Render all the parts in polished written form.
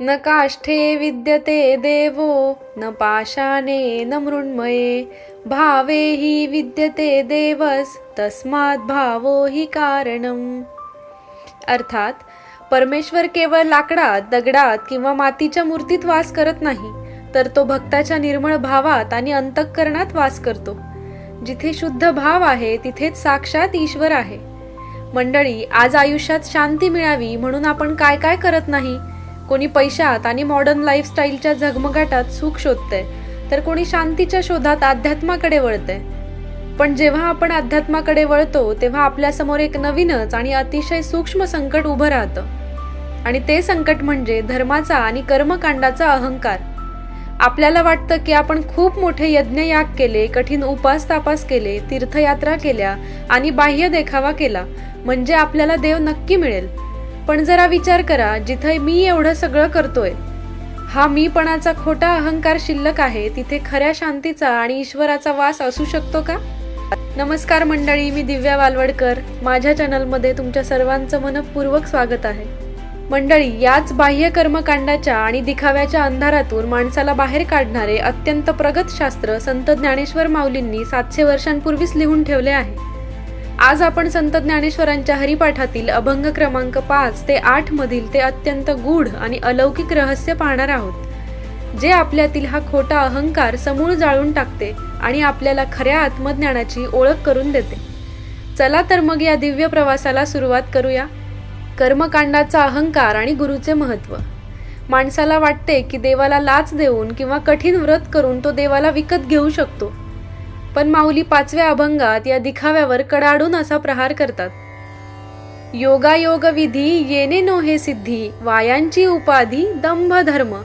न काष्ठे विद्यते देवो न पाषाणे न मृण्मये भावे हि विद्यते देवस तस्मात् भावो हि कारणम. अर्थात परमेश्वर केवळ लाकडात, दगडात किंवा मातीच्या मूर्तीत वास करत नाही, तर तो भक्ताच्या निर्मळ भावात आणि अंतःकरणात वास करतो. जिथे शुद्ध भाव आहे तिथेच साक्षात ईश्वर आहे. मंडळी, आज आयुष्यात शांती मिळावी म्हणून आपण काय काय करत नाही. कोणी पैशात आणि मॉडर्न लाईफस्टाईलच्या झगमगाटात सुख शोधतंय, तर कोणी शांतीच्या शोधात अध्यात्माकडे वळतंय. पण जेव्हा आपण अध्यात्माकडे वळतो तेव्हा आपल्यासमोर एक नवीनच आणि अतिशय सूक्ष्म संकट उभं राहतं. आणि ते संकट म्हणजे धर्माचा आणि कर्मकांडाचा अहंकार. आपल्याला वाटतं की आपण खूप मोठे यज्ञयाग केले, कठीण उपास तापास केले, तीर्थयात्रा केल्या आणि बाह्य देखावा केला म्हणजे आपल्याला देव नक्की मिळेल. पण जरा विचार करा, जिथे मी एवढं सगळं करतोय, हा मीपणाचा खोटा अहंकार शिल्लक आहे, तिथे खऱ्या शांतीचा आणि ईश्वराचा वास असू शकतो का? नमस्कार मंडळी, मी दिव्या वालवडकर. माझ्या चॅनलमध्ये तुमच्या सर्वांचं मनपूर्वक स्वागत आहे. मंडळी, याच बाह्य कर्मकांडाच्या आणि दिखाव्याच्या अंधारातून माणसाला बाहेर काढणारे अत्यंत प्रगत शास्त्र संत ज्ञानेश्वर माऊलींनी 700 वर्षांपूर्वीच लिहून ठेवले आहे. आज आपण संत ज्ञानेश्वरांच्या हरिपाठातील अभंग क्रमांक 5 ते 8 मधील ते अत्यंत गूढ आणि अलौकिक रहस्य पाहणार आहोत, जे आपल्यातील हा खोटा अहंकार समूळ जाळून टाकते आणि आपल्याला खऱ्या आत्मज्ञानाची ओळख करून देते. चला तर मग या दिव्य प्रवासाला सुरुवात करूया. कर्मकांडाचा अहंकार आणि गुरुचे महत्व. माणसाला वाटते की देवाला लाच देऊन किंवा कठीण व्रत करून तो देवाला विकत घेऊ शकतो. पण माऊली 5व्या अभंगात या दिखाव्यावर कडाडून असा प्रहार करतात. योगायोग विधी येणे नोहे सिद्धी, वायांची उपाधी दंभ धर्म,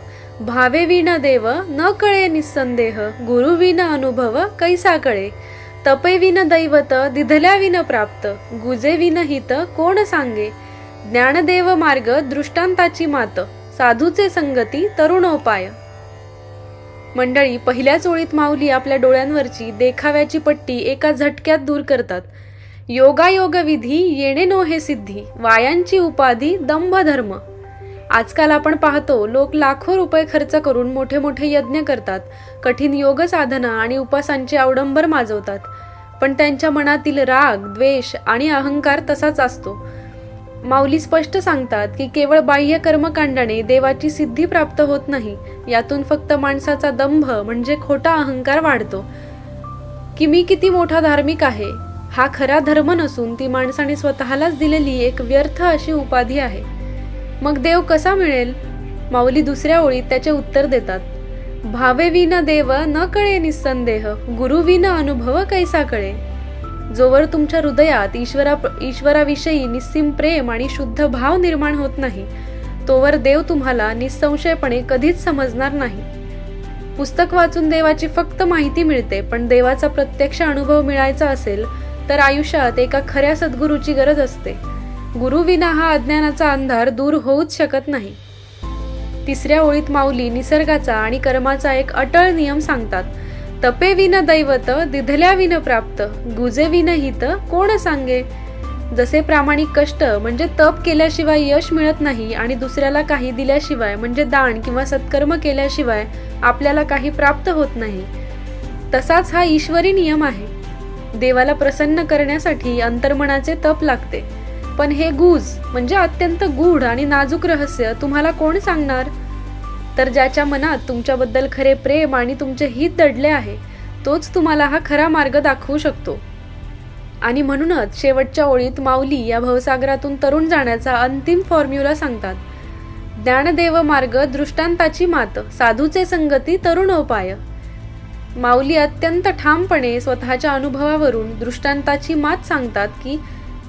भावे विन देव न कळे निस्संदेह, गुरु विन अनुभव कैसा कळे, तपे विन दैवत दिधल्या विन प्राप्त, गुजे विन हित कोण सांगे, ज्ञानदेव मार्ग दृष्टांताची मात, साधूचे संगती तरुणोपाय. मंडळी, पहिल्याच ओळीत माऊली आपल्या डोळ्यांवरची देखाव्याची पट्टी एका झटक्यात दूर करतात. योगायोग विधी येणे नोहे सिद्धी, वायांची उपाधी दंभ धर्म. आजकाल आपण पाहतो, लोक लाखो रुपये खर्च करून मोठे मोठे यज्ञ करतात, कठीण योग साधना आणि उपासांचे अवडंबर माजवतात, पण त्यांच्या मनातील राग, द्वेष आणि अहंकार तसाच असतो. माऊली स्पष्ट सांगतात की केवळ बाह्य कर्मकांडाने देवाची सिद्धी प्राप्त होत नाही, यातून फक्त माणसाचा दंभ म्हणजे खोटा अहंकार वाढतो. की मी किती मोठा धार्मिक आहे, हा खरा धर्म नसून ती माणसाने स्वतःलाच दिलेली एक व्यर्थ अशी उपाधी आहे. मग देव कसा मिळेल? माऊली दुसऱ्या ओळीत त्याचे उत्तर देतात. भावे विन देव न कळे निस्संदेह, गुरु विन अनुभव कैसा कळे. जोवर तुमच्या हृदयात ईश्वराविषयी निस्सीम प्रेम आणि शुद्ध भाव निर्माण होत नाही, तोवर देव तुम्हाला निसंशयपणे कधीच समजणार नाही. पुस्तक वाचून देवाची फक्त माहिती मिळते, पण देवाचा प्रत्यक्ष अनुभव मिळायचा असेल तर आयुष्यात एका खऱ्या सद्गुरूची गरज असते. गुरु विना हा अज्ञानाचा अंधार दूर होऊच शकत नाही. तिसऱ्या ओळीत माऊली निसर्गाचा आणि कर्माचा एक अटळ नियम सांगतात. तपे विन दैवत दिधल्या विन प्राप्त, गुजे विन हित कोण सांगे. जसे प्रामाणिक कष्ट म्हणजे तप केल्याशिवाय यश मिळत नाही आणि दुसऱ्याला काही दिल्याशिवाय म्हणजे दान किंवा सत्कर्म केल्याशिवाय आपल्याला काही प्राप्त होत नाही, तसाच हा ईश्वरी नियम आहे. देवाला प्रसन्न करण्यासाठी अंतर्मनाचे तप लागते. पण हे गुज म्हणजे अत्यंत गूढ आणि नाजूक रहस्य तुम्हाला कोण सांगणार? तर ज्याच्या मनात तुमच्याबद्दल खरे प्रेम आणि तुमचे हित दडले आहे, तोच तुम्हाला हा खरा मार्ग दाखवू शकतो. आणि म्हणूनच शेवटच्या ओळीत माऊली या भवसागरातून तरुण जाण्याचा अंतिम फॉर्म्युला सांगतात. ज्ञानदेव मार्ग दृष्टांताची मात, साधूचे संगती तरुणोपाय. माऊली अत्यंत ठामपणे स्वतःच्या अनुभवावरून दृष्टांताची मात सांगतात की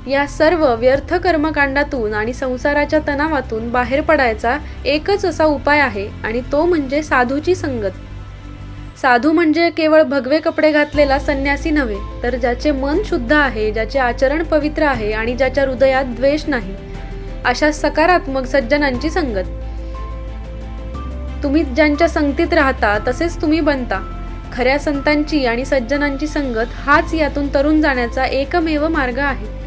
या सर्व व्यर्थ कर्मकांडातून आणि संसाराच्या तणावातून बाहेर पडायचा एकच असा उपाय आहे, आणि तो म्हणजे साधूची संगत. साधू म्हणजे केवळ भगवे कपडे घातलेला संन्यासी नव्हे, तर ज्याचे मन शुद्ध आहे, ज्याचे आचरण पवित्र आहे आणि ज्याच्या हृदयात द्वेष नाही, अशा सकारात्मक सज्जनांची संगत. तुम्ही ज्यांच्या संगतीत राहता तसेच तुम्ही बनता. खऱ्या संतांची आणि सज्जनांची संगत हाच यातून तरुण जाण्याचा एकमेव मार्ग आहे.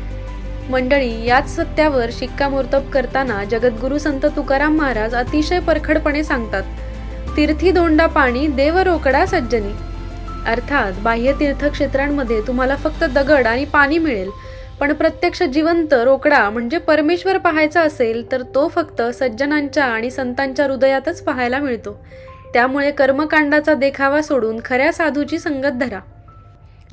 मंडळी, याच सत्यावर शिक्कामोर्तब करताना जगद्गुरु संत तुकाराम महाराज अतिशय परखडपणे सांगतात, तीर्थी धोंडा पाणी देव रोकडा सज्जनी. अर्थात बाह्य तीर्थक्षेत्रांमध्ये तुम्हाला फक्त दगड आणि पाणी मिळेल, पण प्रत्यक्ष जिवंत रोकडा म्हणजे परमेश्वर पाहायचा असेल तर तो फक्त सज्जनांच्या आणि संतांच्या हृदयातच पाहायला मिळतो. त्यामुळे कर्मकांडाचा देखावा सोडून खऱ्या साधूची संगत धरा.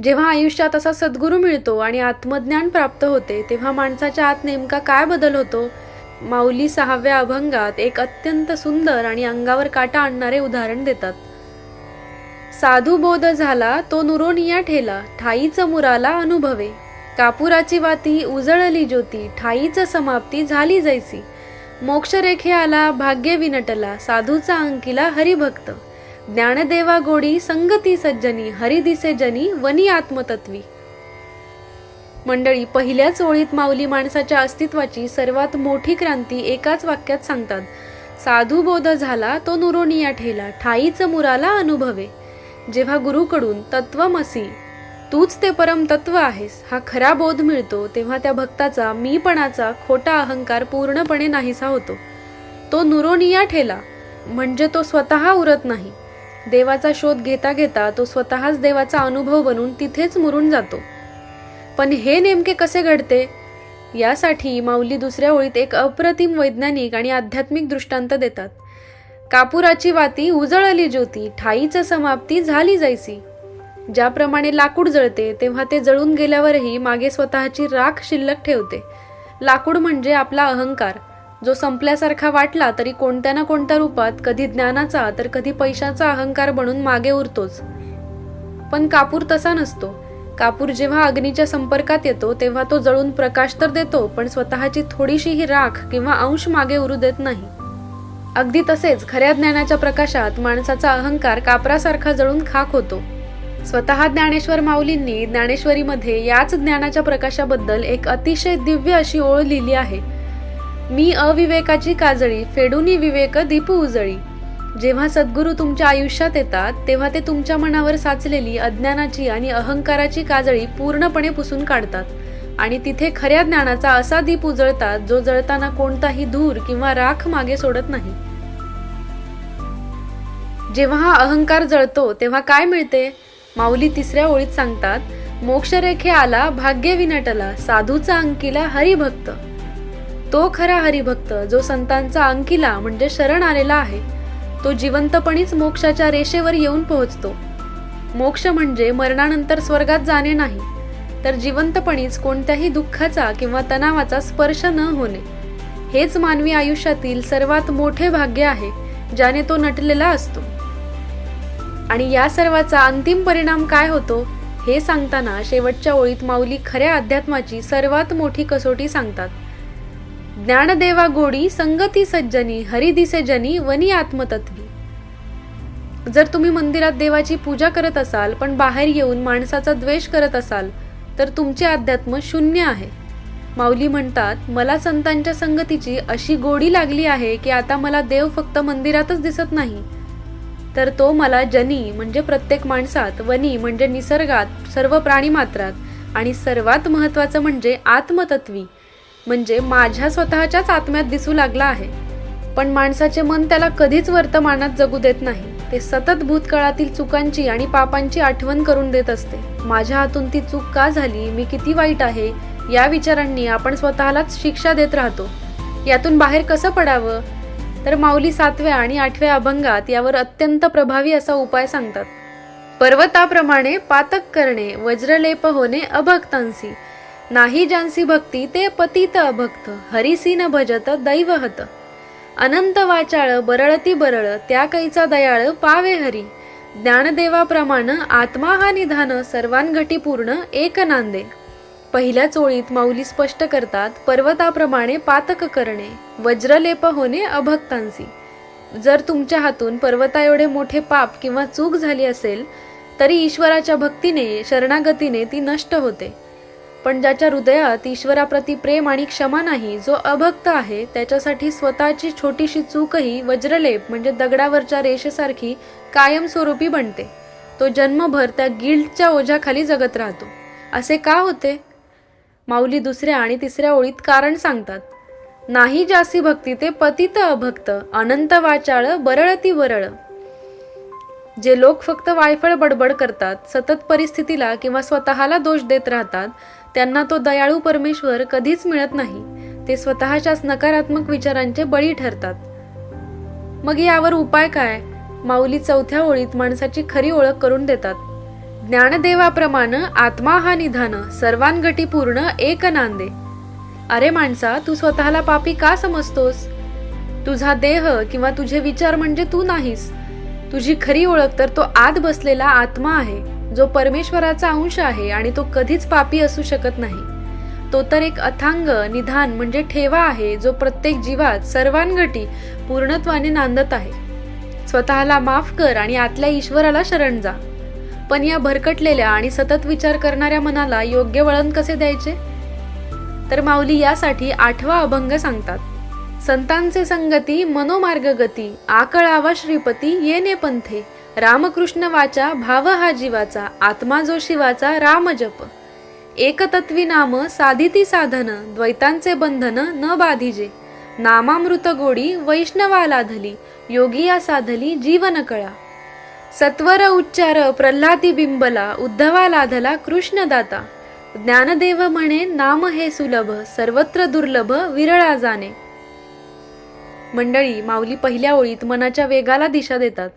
जेव्हा आयुष्यात असा सद्गुरू मिळतो आणि आत्मज्ञान प्राप्त होते, तेव्हा माणसाच्या आत नेमका काय बदल होतो? माऊली 6व्या अभंगात एक अत्यंत सुंदर आणि अंगावर काटा आणणारे उदाहरण देतात. साधू बोध झाला तो नुरोनिया ठेला, ठाईच मुराला अनुभवे. कापुराची वाती उजळली ज्योती, ठाईच समाप्ती झाली जैसी. मोक्षरेखे आला भाग्य विनटला, साधूचा अंकिला हरिभक्त. ज्ञानदेवा गोडी संगती सज्जनी, हरी दिसे जनी वनी आत्मतत्वी. मंडळी, पहिल्याच ओळीत माऊली माणसाच्या अस्तित्वाची सर्वात मोठी क्रांती एकाच वाक्यात सांगतात. साधू बोध झाला तो नुरोनिया ठेला, ठाईच मुराला अनुभवे. जेव्हा गुरुकडून तत्वमसी, तूच ते परम तत्व आहेस, हा खरा बोध मिळतो, तेव्हा त्या भक्ताचा मीपणाचा खोटा अहंकार पूर्णपणे नाहीसा होतो. तो नुरोनिया ठेला म्हणजे तो स्वतः उरत नाही. देवाचा शोध घेता घेता तो स्वतःच देवाचा अनुभव बनून तिथेच मुरून जातो. पण हे नेमके कसे घडते? यासाठी माऊली दुसऱ्या ओळीत एक अप्रतिम वैज्ञानिक आणि आध्यात्मिक दृष्टांत देतात. कापुराची वाती उजळली ज्योती, ठाईच समाप्ती झाली जैसी. ज्याप्रमाणे लाकूड जळते तेव्हा ते जळून गेल्यावरही मागे स्वतःची राख शिल्लक ठेवते. लाकूड म्हणजे आपला अहंकार, जो संपल्यासारखा वाटला तरी कोणत्या ना कोणत्या रूपात कधी ज्ञानाचा तर कधी पैशाचा अहंकार बनून मागे उरतोच. पण कापूर तसा नसतो. कापूर जेव्हा अग्नीच्या संपर्कात येतो तेव्हा तो जळून प्रकाश तर देतो, पण स्वतःची थोडीशीही राख किंवा अंश मागे उरू देत नाही. अगदी तसेच खऱ्या ज्ञानाच्या प्रकाशात माणसाचा अहंकार कापरासारखा जळून खाक होतो. स्वतः ज्ञानेश्वर माऊलींनी ज्ञानेश्वरीमध्ये याच ज्ञानाच्या प्रकाशाबद्दल एक अतिशय दिव्य अशी ओळ लिहिली आहे. मी अविवेकाची काजळी, फेडूनी विवेक दीपू उजळी. जेव्हा सद्गुरू तुमच्या आयुष्यात येतात तेव्हा ते तुमच्या मनावर साचलेली अज्ञानाची आणि अहंकाराची काजळी पूर्णपणे पुसून काढतात आणि तिथे खऱ्या ज्ञानाचा असा दीप उजळतात जो जळताना कोणताही धूर किंवा राख मागे सोडत नाही. जेव्हा हा अहंकार जळतो तेव्हा काय मिळते? माऊली तिसऱ्या ओळीत सांगतात, मोक्षरेखे आला भाग्य विनटला, साधूचा अंकिला हरिभक्त. तो खरा हरिभक्त जो संतांचा अंकिला म्हणजे शरण आलेला आहे, तो जिवंतपणीच मोक्षाच्या रेषेवर येऊन पोहोचतो. मोक्ष म्हणजे मरणानंतर स्वर्गात जाणे नाही, तर जिवंतपणीच कोणत्याही दुःखाचा किंवा तणावाचा स्पर्श न होणे. हेच मानवी आयुष्यातील सर्वात मोठे भाग्य आहे, ज्याने तो नटलेला असतो. आणि या सर्वाचा अंतिम परिणाम काय होतो हे सांगताना शेवटच्या ओळीत माऊली खऱ्या अध्यात्माची सर्वात मोठी कसोटी सांगतात. ज्ञानदेवा गोडी संगती सज्जनी, हरी दिसे जनी वनी आत्मतत्वी. जर तुम्ही मंदिरात देवाची पूजा करत असाल पण बाहेर येऊन माणसाचा द्वेष करत असाल तर तुमचे अध्यात्म शून्य आहे. माऊली म्हणतात, मला संतांच्या संगतीची अशी गोडी लागली आहे की आता मला देव फक्त मंदिरातच दिसत नाही, तर तो मला जनी म्हणजे प्रत्येक माणसात, वनी म्हणजे निसर्गात, सर्व प्राणीमात्रात आणि सर्वात महत्त्वाचं म्हणजे आत्मतत्वी म्हणजे माझ्या स्वतःच्याच आत्म्यात दिसू लागला आहे. पण माणसाचे मन त्याला कधीच वर्तमानात जगू देत नाही. ते सतत भूतकाळातील चुकांची आणि पापांची आठवण करून देत असते. माझ्या हातून ती चूक का झाली, मी किती वाईट आहे, या विचारांनी आपण स्वतःलाच शिक्षा देत राहतो. यातून बाहेर कसं पडावं? तर माऊली 7व्या आणि 8व्या अभंगात यावर अत्यंत प्रभावी असा उपाय सांगतात. पर्वताप्रमाणे पातक करणे, वज्रलेप होणे अभक्तांसी. नाही ज्यांसी भक्ती ते पतित अभक्त, हरिसी न भजत दैवहत. अनंत वाचाळ बरळती बरळ, त्या कैचा दयाळ पावे हरी. ज्ञानदेवाप्रमाण आत्मा हा निधान, सर्वांघटी पूर्ण एक नांदे. पहिल्याच ओळीत माऊली स्पष्ट करतात, पर्वताप्रमाणे पातक करणे, वज्रलेप होणे अभक्तांसी. जर तुमच्या हातून पर्वता एवढे मोठे पाप किंवा चूक झाली असेल तरी ईश्वराच्या भक्तीने, शरणागतीने ती नष्ट होते. पण ज्याच्या हृदयात ईश्वराप्रती प्रेम आणि क्षमा नाही, जो अभक्त आहे, त्याच्यासाठी स्वतःची छोटीशी चूकही वज्रलेप म्हणजे दगडावरच्या रेषेसारखी कायमस्वरूपी बनते. तो जन्मभर त्या गिल्टच्या ओझ्याखाली जगत राहतो. असे का होते? माऊली दुसऱ्या आणि तिसऱ्या ओळीत कारण सांगतात. नाही जासी भक्ती ते पतित अभक्त, अनंत वाचाळ बरळती वरळ. जे लोक फक्त वायफळ बडबड करतात, सतत परिस्थितीला किंवा स्वतःला दोष देत राहतात, त्यांना तो दयाळू परमेश्वर कधीच मिळत नाही. ते स्वतःच्याच नकारात्मक विचारांचे बळी ठरतात. मग यावर उपाय काय? माऊली चौथ्या ओळीत माणसाची खरी ओळख करून देतात. ज्ञानदेवाप्रमाणे आत्मा हा निधान, सर्वांगटी पूर्ण एक नांदे. अरे माणसा, तू स्वतःला पापी का समजतोस? तुझा देह किंवा तुझे विचार म्हणजे तू नाहीस. तुझी खरी ओळख तर तो आत बसलेला आत्मा आहे, जो परमेश्वराचा अंश आहे आणि तो कधीच पापी असू शकत नाही. तो तर एक अथांग निधान म्हणजे ठेवा आहे, जो प्रत्येक जीवात सर्वांगटी पूर्णत्वाने नांदत आहे. स्वतःला माफ कर आणि आतल्या ईश्वराला शरण जा. पण या भरकटलेल्या आणि सतत विचार करणाऱ्या मनाला योग्य वळण कसे द्यायचे? तर माऊली यासाठी 8वा अभंग सांगतात. संतांचे संगती मनोमार्ग गती, आकळावा श्रीपती येणे पंथे. रामकृष्ण वाचा भाव हा जीवाचा, आत्मा जो शिवाचा राम जप. एकतत्वी नाम साधिती साधन, द्वैतांचे बंधन न बाधिजे. नामामृत गोडी वैष्णवा लाधली, योगिया साधली जीवन कळा. सत्वर उच्चार प्रल्हादी बिंबला, उद्धवा लाधला कृष्णदाता. ज्ञानदेव म्हणे नाम हे सुलभ, सर्वत्र दुर्लभ विरळा जाणे. मंडळी, माऊली पहिल्या ओळीत मनाच्या वेगाला दिशा देतात.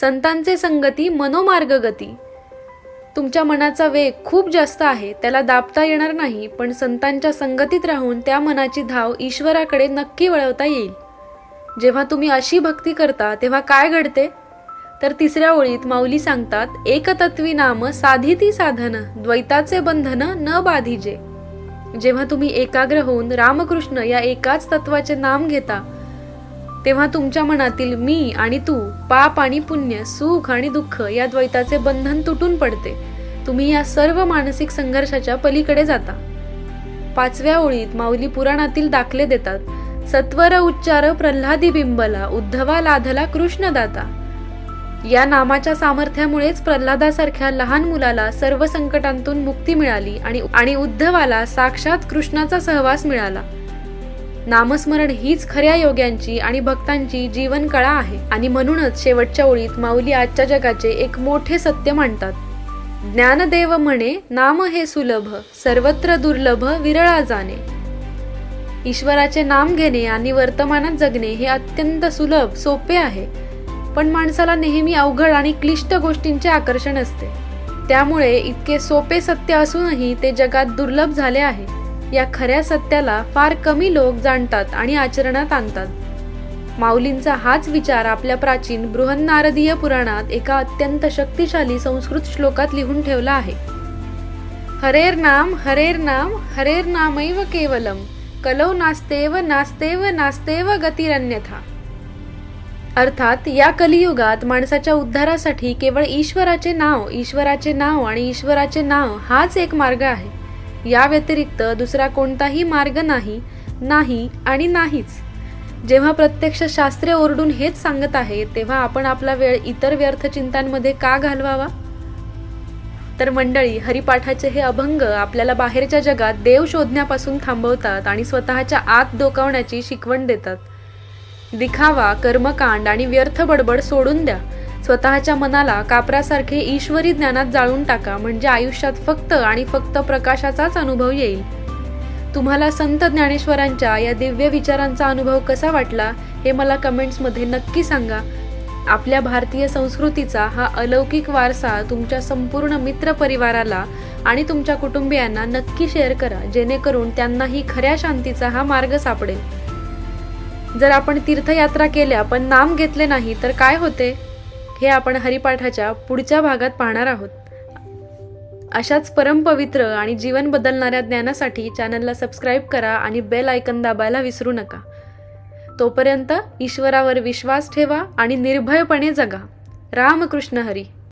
संतांचे संगती मनोमार्ग गती. तुमच्या मनाचा वेग खूप जास्त आहे, त्याला दाबता येणार नाही, पण संतांच्या संगतीत राहून त्या मनाची धाव ईश्वराकडे नक्की वळवता येईल. जेव्हा तुम्ही अशी भक्ती करता तेव्हा काय घडते? तर तिसऱ्या ओळीत माऊली सांगतात, एकतत्वी नाम साधिती साधन, द्वैताचे बंधन न बाधिजे. जेव्हा तुम्ही एकाग्र होऊन रामकृष्ण या एकाच तत्वाचे नाम घेता, तेव्हा तुमच्या मनातील मी आणि तू, पाप आणि पुण्य, सुख आणि दुःख या द्वैताचे बंधन तुटून पडते. तुम्ही या सर्व मानसिक संघर्षाच्या पलीकडे जाता. 5व्या ओळीत माऊली पुराणातील दाखले देतात. सत्वर उच्चार प्रल्हादी बिंबला, उद्धवा लाधला कृष्णदाता. या नामाच्या सामर्थ्यामुळेच प्रल्हादासारख्या लहान मुलाला सर्व संकटांतून मुक्ती मिळाली आणि उद्धवाला साक्षात कृष्णाचा सहवास मिळाला. नामस्मरण हीच खऱ्या योग्यांची आणि भक्तांची जीवन कळा आहे. आणि म्हणूनच शेवटच्या ओळीत माऊली आजच्या जगाचे एक मोठे सत्य मांडतात. ज्ञानदेव म्हणे नाम हे सुलभ, सर्वत्र दुर्लभ विरळा जाणे. ईश्वराचे नाम घेणे आणि वर्तमानात जगणे हे अत्यंत सुलभ, सोपे आहे. पण माणसाला नेहमी अवघड आणि क्लिष्ट गोष्टींचे आकर्षण असते. त्यामुळे इतके सोपे सत्य असूनही ते जगात दुर्लभ झाले आहे. या खऱ्या सत्याला फार कमी लोक जाणतात आणि आचरणात आणतात. माऊलींचा हाच विचार आपल्या प्राचीन बृहन्नारदीय पुराणात एका अत्यंत शक्तिशाली संस्कृत श्लोकात लिहून ठेवला आहे. हरेर नाम हरेर नामैव केवलम, कलौ नास्तेव नास्तेव नास्तेव गतिरन्यथा. अर्थात या कलियुगात माणसाच्या उद्धारासाठी केवळ ईश्वराचे नाव आणि ईश्वराचे नाव हाच एक मार्ग आहे. या व्यतिरिक्त दुसरा कोणताही मार्ग नाही आणि नाहीच. जेव्हा प्रत्यक्ष शास्त्रे ओरडून हेच सांगत आहे, तेव्हा आपण आपला वेळ इतर व्यर्थ चिंतांमध्ये का घालवावा? तर मंडळी, हरिपाठाचे हे अभंग आपल्याला बाहेरच्या जगात देव शोधण्यापासून थांबवतात आणि स्वतःच्या आत डोकावण्याची शिकवण देतात. दिखावा, कर्मकांड आणि व्यर्थ बडबड सोडून द्या. स्वतःच्या मनाला कापरासारखे ईश्वरी ज्ञानात जाळून टाका, म्हणजे आयुष्यात फक्त आणि फक्त प्रकाशाचाच अनुभव येईल. तुम्हाला संत ज्ञानेश्वरांच्या या दिव्य विचारांचा अनुभव कसा वाटला हे मला कमेंट्समध्ये नक्की सांगा. आपल्या भारतीय संस्कृतीचा हा अलौकिक वारसा तुमच्या संपूर्ण मित्रपरिवाराला आणि तुमच्या कुटुंबियांना नक्की शेअर करा, जेणेकरून त्यांनाही खऱ्या शांतीचा हा मार्ग सापडेल. जर आपण तीर्थयात्रा केल्या पण नाम घेतले नाही तर काय होते, हे आपण हरिपाठाच्या पुढच्या भागात पाहणार आहोत. अशाच परमपवित्र आणि जीवन बदलणाऱ्या ज्ञानासाठी चॅनलला सबस्क्राईब करा आणि बेल आयकन दाबायला विसरू नका. तोपर्यंत ईश्वरावर विश्वास ठेवा आणि निर्भयपणे जगा. रामकृष्ण हरी.